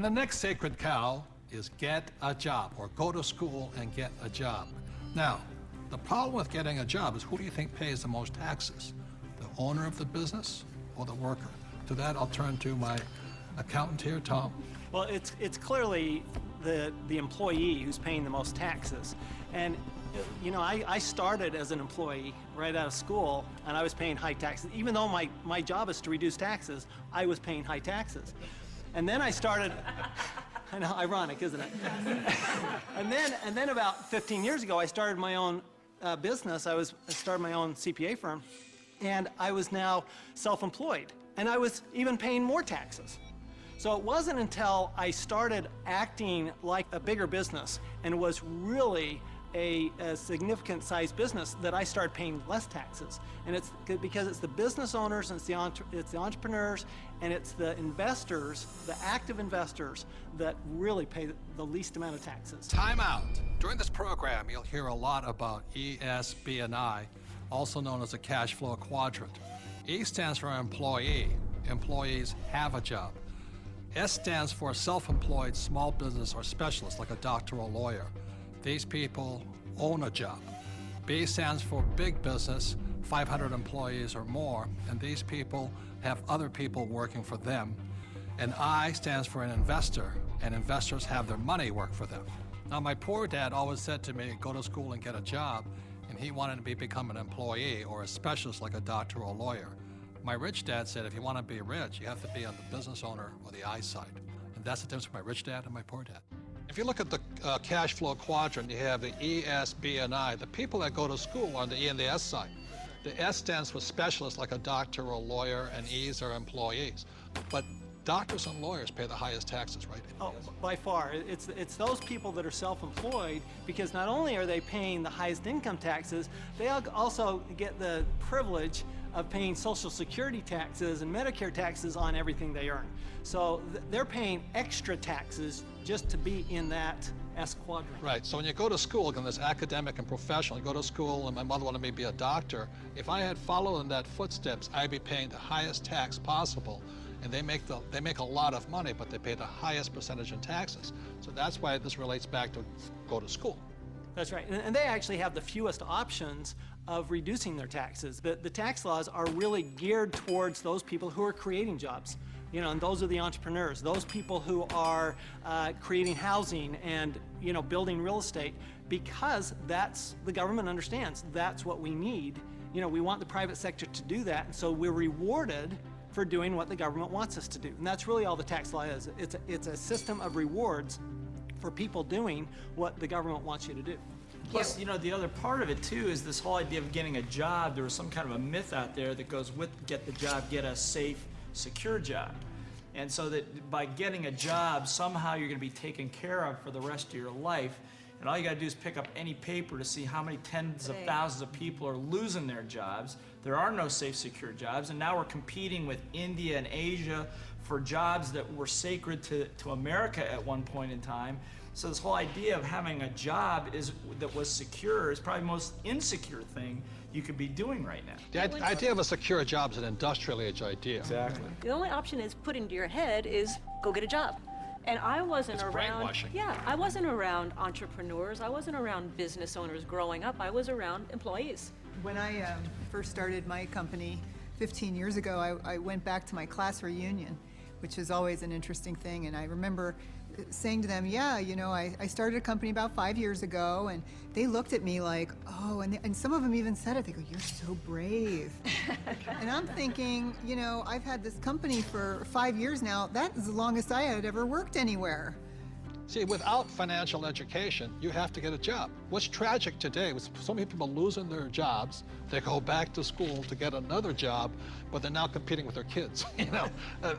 And the next sacred cow is get a job, or go to school and get a job. Now, the problem with getting a job is, who do you think pays the most taxes? The owner of the business or the worker? To that, I'll turn to my accountant here, Tom. Well, it's clearly the employee who's paying the most taxes. And you know, I started as an employee right out of school, and I was paying high taxes. Even though my job is to reduce taxes, I was paying high taxes. And then I started, I know, ironic, isn't it? and then about 15 years ago, I started my own business. I started my own CPA firm, and I was now self-employed, and I was even paying more taxes. So it wasn't until I started acting like a bigger business and was really a significant sized business that I started paying less taxes. And it's because it's the business owners, and it's the entrepreneurs, and it's the investors, the active investors, that really pay the least amount of taxes. Time out. During this program, you'll hear a lot about E, S, B, and I, also known as the cash flow quadrant. E stands for employee. Employees have a job. S stands for self-employed small business or specialist, like a doctor or lawyer. These people own a job. B stands for big business, 500 employees or more, and these people have other people working for them. And I stands for an investor, and investors have their money work for them. Now, my poor dad always said to me, go to school and get a job, and he wanted me to become an employee or a specialist like a doctor or a lawyer. My rich dad said, if you want to be rich, you have to be on the business owner or the I side. And that's the difference between my rich dad and my poor dad. If you look at the cash flow quadrant, you have the E, S, B, and I. The people that go to school are on the E and the S side. The S stands for specialists like a doctor or a lawyer, and E's are employees. But doctors and lawyers pay the highest taxes, right? Oh, by far. It's those people that are self-employed, because not only are they paying the highest income taxes, they also get the privilege of paying Social Security taxes and Medicare taxes on everything they earn. So they're paying extra taxes just to be in that S quadrant. Right, so when you go to school, again, there's academic and professional. You go to school, and my mother wanted me to be a doctor. If I had followed in that footsteps, I'd be paying the highest tax possible. And they make a lot of money, but they pay the highest percentage in taxes. So that's why this relates back to go to school. That's right, and they actually have the fewest options of reducing their taxes. The tax laws are really geared towards those people who are creating jobs. You know, and those are the entrepreneurs, those people who are creating housing and, you know, building real estate, because that's, the government understands, that's what we need. You know, we want the private sector to do that, and so we're rewarded for doing what the government wants us to do. And that's really all the tax law is. It's a system of rewards for people doing what the government wants you to do. Plus, you know, the other part of it too is this whole idea of getting a job. There was some kind of a myth out there that goes with get the job, get a safe, secure job. And so that by getting a job, somehow you're going to be taken care of for the rest of your life. And all you got to do is pick up any paper to see how many tens of thousands of people are losing their jobs. There are no safe, secure jobs. And now we're competing with India and Asia for jobs that were sacred to America at one point in time. So this whole idea of having a job that was secure is probably the most insecure thing you could be doing right now. The idea of a secure job is an industrial age idea. Exactly. The only option is put into your head is go get a job. And I wasn't It's around. brainwashing. Yeah, I wasn't around entrepreneurs. I wasn't around business owners growing up. I was around employees. When I first started my company 15 years ago, I went back to my class reunion, which is always an interesting thing. And I remember saying to them, yeah, you know, I started a company about 5 years ago, and they looked at me like, oh, and some of them even said it. They go, you're so brave. And I'm thinking, you know, I've had this company for 5 years now. That is the longest I had ever worked anywhere. See, without financial education, you have to get a job. What's tragic today is so many people losing their jobs, they go back to school to get another job, but they're now competing with their kids. You know,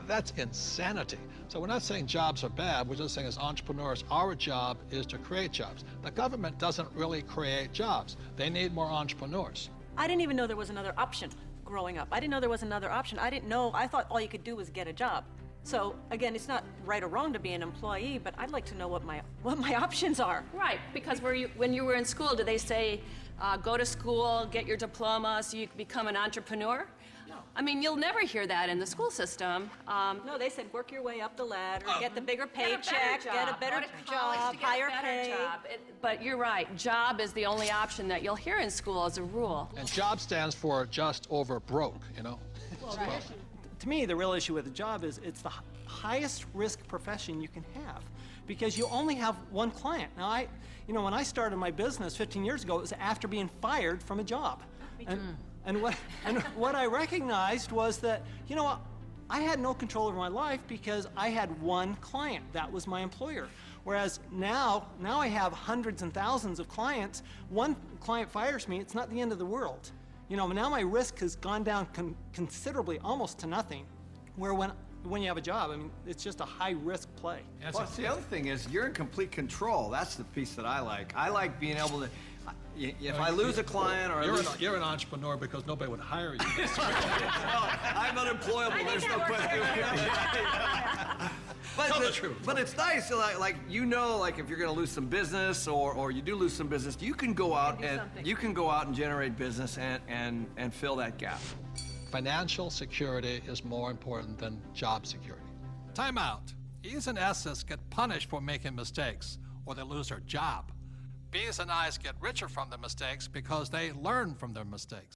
that's insanity. So we're not saying jobs are bad, we're just saying as entrepreneurs, our job is to create jobs. The government doesn't really create jobs. They need more entrepreneurs. I didn't even know there was another option growing up. I didn't know there was another option. I didn't know, I thought all you could do was get a job. So again, it's not right or wrong to be an employee, but I'd like to know what my options are. Right, because when you were in school, did they say, go to school, get your diploma so you can become an entrepreneur? No. I mean, you'll never hear that in the school system. No, they said work your way up the ladder, get the bigger Get a better paycheck, get a job. better Go to college job, to get a higher better pay. job. But you're right, job is the only option that you'll hear in school as a rule. And job stands for just over broke, you know? To me, the real issue with the job is it's the highest risk profession you can have because you only have one client. Now, when I started my business 15 years ago, it was after being fired from a job. And what I recognized was that, I had no control over my life because I had one client. That was my employer. Whereas now I have hundreds and thousands of clients. One client fires me, it's not the end of the world. Now my risk has gone down considerably, almost to nothing. Where when you have a job, I mean, it's just a high-risk play. Plus, the other thing is you're in complete control. That's the piece that I like. I like being able to, if I lose a client or I lose... You're an entrepreneur because nobody would hire you. I'm unemployable, there's no question. Tell the truth. But it's nice, like if you're going to lose some business or you do lose some business, you can go out and generate business and fill that gap. Financial security is more important than job security. Time out. E's and S's get punished for making mistakes, or they lose their job. B's and I's get richer from their mistakes because they learn from their mistakes.